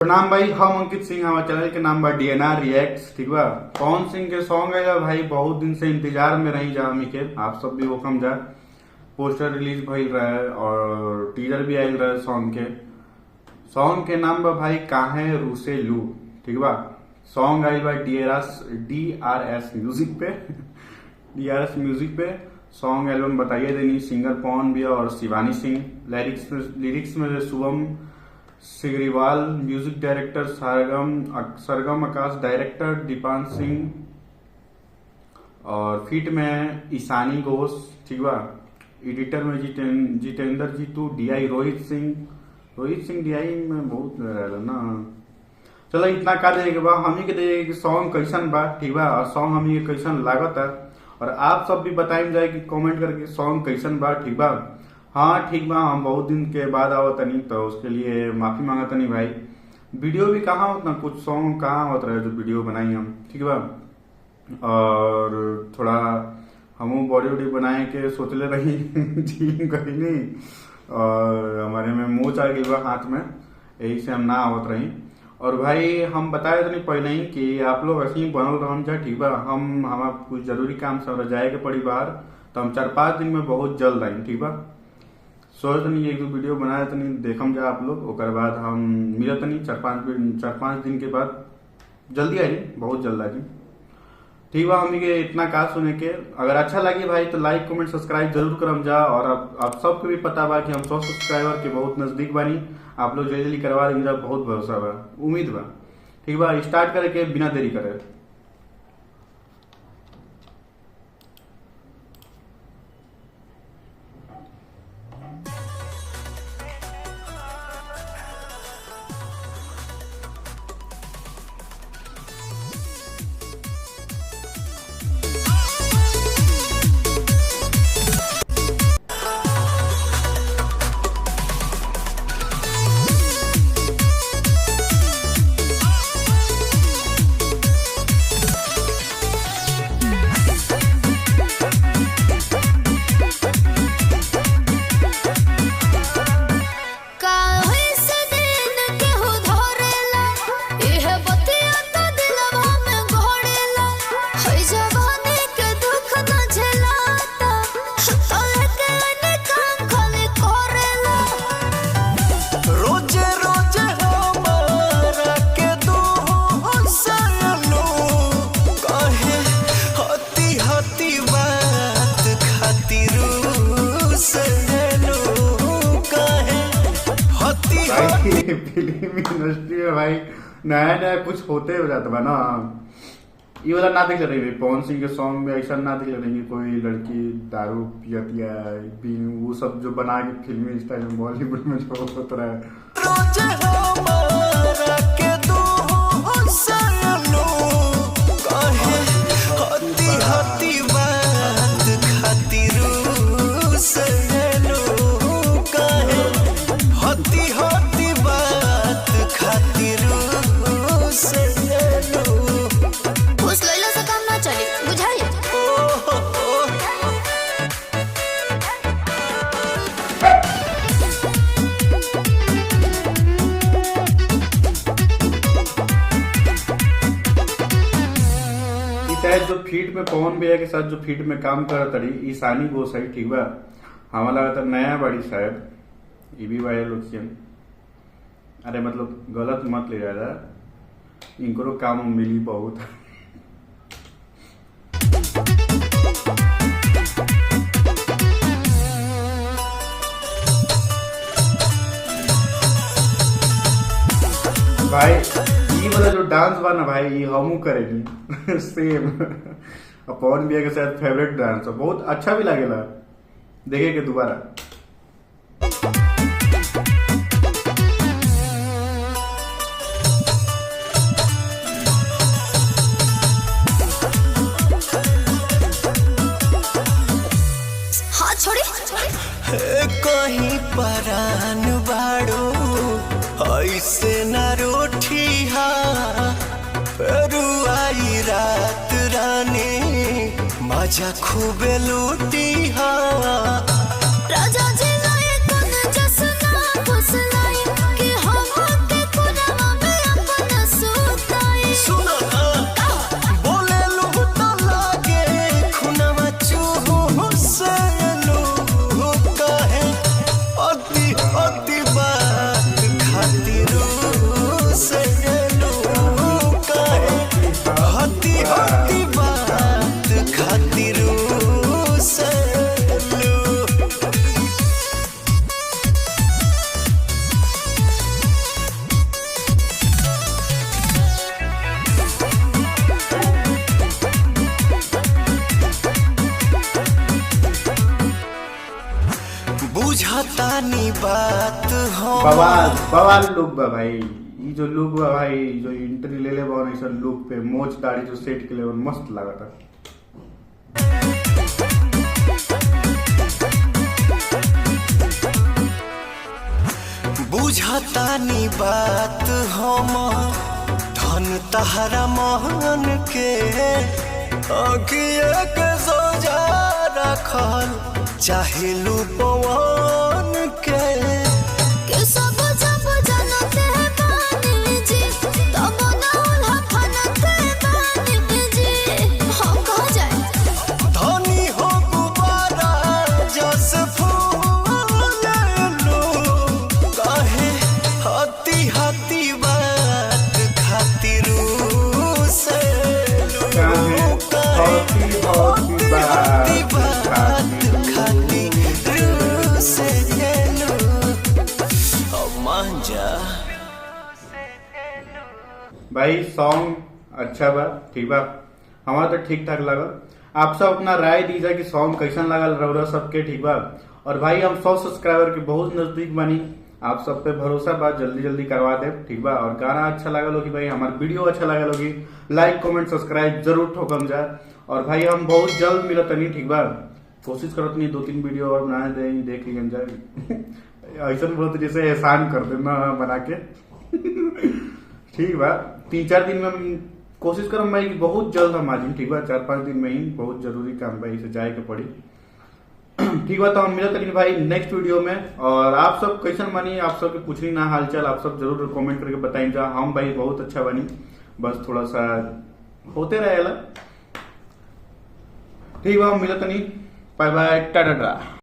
प्रणाम भाई, हम अंकित सिंह, हमारे चैनल के नाम बा डीएनआर रिएक्ट्स। ठीक बा। पवन सिंह के सॉन्ग है भाई, बहुत दिन से इंतजार में रही जा हमी के। आप सब भी वोकम जा। पोस्टर रिलीज भइल रहे और टीजर भी आयल रहे सॉन्ग के नाम बा भाई काहे रूसे लू। ठीक बा। सॉन्ग आयल बा DRS म्यूजिक पे DRS म्यूजिक पे। सॉन्ग एल्बम बताइए देनी, सिंगर पवन भी और शिवानी सिंह। लिरिक्स में शुभम सिग्रीवाल, म्यूजिक डायरेक्टर सरगम आकाश, डायरेक्टर दीपान सिंह और फीट में ईशानी घोष। ठीक बा। एडिटर में जितेंद्र जीतू, DI रोहित सिंह DI में बहुत रहला ना। चलो इतना का देखे के बा, हमी के देखे कि सॉन्ग कैसन बा। ठीक बा। और सॉन्ग हमी के कैसन लागत है और आप सब भी बताइम जाए कि कमेंट करके सॉन्ग कैसन बा। ठीक बा। हाँ ठीक बा, हम बहुत दिन के बाद आवत तनी तो उसके लिए माफी मांगा तनी भाई। वीडियो भी कहाँ होत ना, कुछ सॉन्ग कहाँ होत रहे जो वीडियो बनाई हम। ठीक बा। और थोड़ा हम बॉडी वॉडी बनाए के सोचले रही जिम करी नहीं और हमारे में मोच आ गई बा हाथ में, यही से हम ना आवत रही। और भाई हम बताए तनी पहले ही कि आप लोग ऐसे ही बनल रहन जा। ठीक बा। हमारा कुछ जरूरी काम से जाए के पड़ी बाहर, तो हम 4-5 दिन में बहुत जल्द आई। ठीक बा। सोच तनी 1-2 वीडियो बनाए तनी देखम जा आप लोग, ओकर बाद हम मिले तनी 4-5 दिन के बाद जल्दी आई, बहुत जल्द आई। ठीक बा। हमी के इतना का सुने के, अगर अच्छा लगी भाई तो लाइक कमेंट सब्सक्राइब जरूर करम जा। और आप सबको भी पता बा कि हम 100 सब्सक्राइबर के बहुत नजदीक बानी। आप लोग जल्दी करवा देंगे, मेरा बहुत भरोसा बा, उम्मीद बा। ठीक बा। स्टार्ट करे के बिना देरी करे। फिल्म इंडस्ट्री में भाई नया नया कुछ होते हो जाता है ना। ये वाला ना देख रही पवन सिंह के सॉन्ग में ऐसा ना देख रही कोई लड़की दारू पियती है, वो सब जो बना के फिल्मी स्टाइल में बॉलीवुड में जो होता है। जो फीट में पवन भैया के साथ जो फीट में काम कर तड़ी ईशानी घोष है। ठीक बा। हमारा लगा था नया बड़ी शायद ये भी वायरल लोग। अरे मतलब गलत मत ले जाएगा, इनको काम मिली बहुत। भाई ये वाला जो डांस बा ना भाई, ये हमू करेगी सेम। पवन भैया के साथ फेवरेट डांस है, बहुत अच्छा भी लगेला देखे के दोबारा। हाँ छोड़ी कहीं परान बाड़ो ऐसे न रोठी आई रात रानी मजा खूबे लूटी राजा जी लाए कौन जसना फुसलाई कि हम के कुनवा में बुझतानी बात हो बवाल बवाल लुक बा भाई। ये जो लुक बा भाई, जो इंटरव्यू ले ले बा ऐसा लुक पे मोच दाढ़ी जो सेट के ले मस्त लागता। बुझतानी बात हम धन तहरा महन के अगिए के सोजा रखल चाहे लू पवन के सब जब जनते बानी जी तब ना उल्हा फनते बानी जी हम कह जाए धनी हो गुबारा जस फूल लो काहे हती हती बात खातिर से काहे हती हती बात भाई सॉन्ग अच्छा बा, ठीक बा, हमारा तो ठीक ठाक लगा। आप सब अपना राय दीजिए कि सॉन्ग कैसा लगल रउरा सबके, ठीक बा। और भाई हम 100 सब्सक्राइबर के बहुत नजदीक बनी, आप सब पे भरोसा बा, जल्दी जल्दी करवा दे, ठीक बा। और गाना अच्छा लगल होगी भाई, हमारा वीडियो अच्छा लगल होगी, लाइक कमेंट सब्सक्राइब जरूर ठोकम जा। और भाई हम बहुत जल्द मिलत नहीं, ठीक बा। कोशिश करत नहीं 2-3 वीडियो और बनाए दे, देख लियन जाए ऐसा बहुत जैसे एहसान कर देना बना के ठीक बा। 3-4 दिन में हम कोशिश करम भाई कि बहुत जल्द हम आ जाए, ठीक बा। 4-5 दिन में ही बहुत जरूरी काम भाई से जाए के पड़ी ठीक बा। तो हम मिलत नहीं भाई नेक्स्ट वीडियो में। और आप सब कैसन बनी, आप सब के पूछनी ना हालचाल, आप सब जरूर कमेंट करके बताई जा। हम भाई बहुत अच्छा बनी, बस थोड़ा सा होते रहेला, ठीक बा। हम मिलत नहीं, बाय बाय, टाटा।